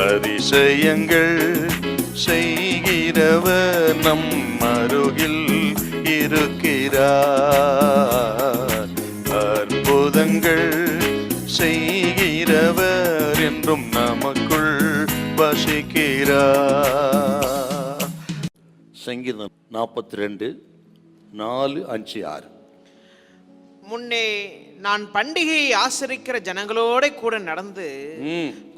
அதிசயங்கள் செய்கிறவர் நம் அருகில் இருக்கிறார். அற்புதங்கள் செய்கிறவர் என்றும் நமக்குள் வசிக்கிறார். சங்கீதம் 42:4-5-6. முன்னே நான் பண்டிகையை ஆசரிக்கிற ஜனங்களோட கூட நடந்து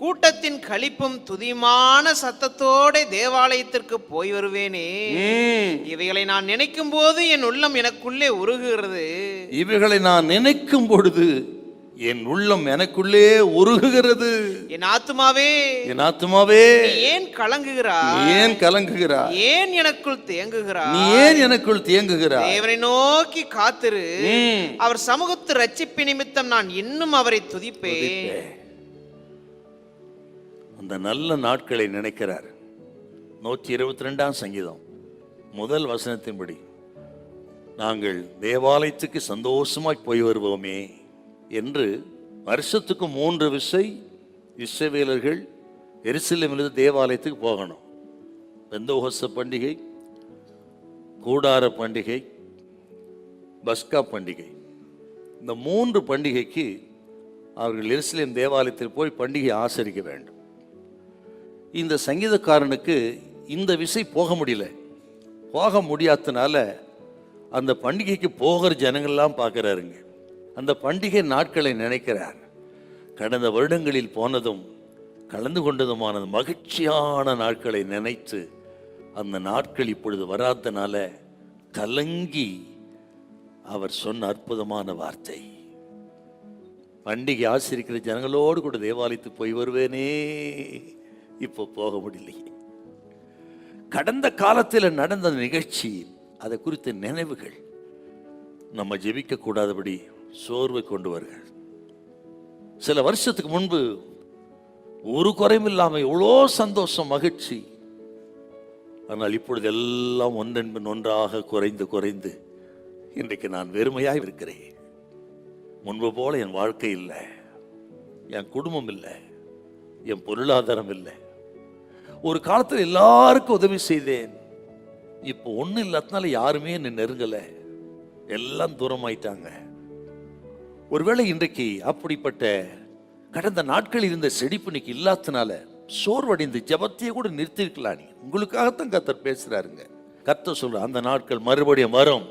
கூட்டத்தின் களிப்பும் துதியுமான சத்தத்தோட தேவாலயத்திற்கு போய் வருவேனே. இவைகளை நான் நினைக்கும் போது என் உள்ளம் எனக்குள்ளே உருகுகிறது. இவைகளை நான் நினைக்கும் பொழுது என் உள்ளம் எனக்குள்ளே உருகுகிறது. என் ஆத்துமாவே, என் ஆத்துமாவே, ஏன் கலங்குகிறாய்? ஏன் கலங்குகிறாய்? ஏன் எனக்குள் தேங்குகிறாய்? நீ ஏன் எனக்குள் தேங்குகிறாய்? தேவனை நோக்கி காத்திரு. அவர் சமூகத்து ரட்சிப்பு நிமித்தம் நான் இன்னும் அவரை துதிப்பேன். அந்த நல்ல நாட்களை நினைக்கிறார். 122ஆம் சங்கீதம் முதல் வசனத்தின்படி, நாங்கள் தேவாலயத்துக்கு சந்தோஷமாய் போய் வருவோமே என்று வருஷத்துக்கு 3 விசை இஸ்ரவேலர்கள் எருசலேமிலிருந்து தேவாலயத்துக்கு போகணும். பெந்தோகோஸ்த பண்டிகை, கூடார பண்டிகை, பஸ்கா பண்டிகை. இந்த 3 பண்டிகைக்கு அவர்கள் எருசலேம் தேவாலயத்தில் போய் பண்டிகை ஆசரிக்க வேண்டும். இந்த சங்கீதக்காரனுக்கு இந்த விசை போக முடியல. போக முடியாதனால அந்த பண்டிகைக்கு போகிற ஜனங்கள்லாம் பார்க்குறாருங்க. அந்த பண்டிகை நாட்களை நினைக்கிறார். கடந்த வருடங்களில் போனதும் கலந்து கொண்டதுமான மகிழ்ச்சியான நாட்களை நினைத்து அந்த நாட்கள் இப்பொழுது வராதனால கலங்கி அவர் சொன்ன அற்புதமான வார்த்தை, பண்டிகை ஆசிரிக்கிற ஜனங்களோடு கூட தேவாலயத்துக்கு போய் வருவேனே, இப்போ போக முடியலையே. கடந்த காலத்தில் நடந்த நிகழ்ச்சி, அதை குறித்த நினைவுகள் நம்ம ஜெபிக்க கூடாதபடி சோர்வை கொண்டு வருங்கள். சில வருஷத்துக்கு முன்பு ஒரு குறையும் இல்லாமல் எவ்வளோ சந்தோஷம், மகிழ்ச்சி. ஆனால் இப்பொழுது எல்லாம் ஒன்றென்பின் ஒன்றாக குறைந்து குறைந்து இன்றைக்கு நான் வெறுமையாக இருக்கிறேன். முன்பு போல என் வாழ்க்கை இல்லை, என் குடும்பம் இல்லை, என் பொருளாதாரம் இல்லை. ஒரு காலத்தில் எல்லாருக்கும் உதவி செய்தேன், இப்போ ஒன்றும் இல்லாதனால யாருமே என்னை நெருங்கலை, எல்லாம் தூரமாயிட்டாங்க. ஒருவேளை இன்றைக்கு அப்படிப்பட்ட கடந்த நாட்கள் இருந்த செழிப்பு இன்னைக்கு இல்லாதனால சோர்வடைந்து ஜபத்தையே கூட நிறுத்திருக்கலாம். நீ உங்களுக்காகத்தான் கர்த்தர் பேசுறாருங்க. கர்த்தர் சொல்ற அந்த நாட்கள் மறுபடியும் வரும்.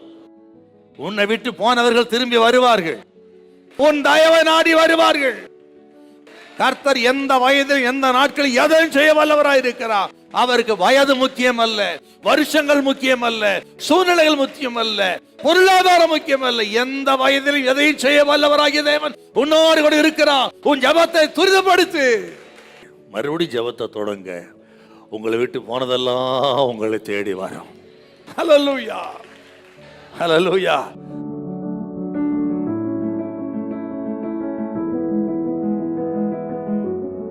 உன்னை விட்டு போனவர்கள் திரும்பி வருவார்கள், உன் தயவை நாடி வருவார்கள். கர்த்தர் எந்த வயதில் எந்த நாட்களில் எதையும் செய்ய வல்லவராய் இருக்கிறார். அவருக்கு வயது முக்கியம் அல்ல, வருஷங்கள் முக்கியம் அல்ல, சூழ்நிலைகள் முக்கியம் அல்ல, பொருளாதாரம் முக்கியம் அல்ல. எந்த வயதிலும் எதையும் செய்ய வல்லவராகிய தேவன் உன்னோடு கூட இருக்கிறார். உன் ஜபத்தை துரிதப்படுத்து. மறுபடியும் ஜபத்தை தொடங்க. உங்களை விட்டு போனதெல்லாம் உங்களை தேடி வரும். ஹல்லேலூயா, ஹல்லேலூயா.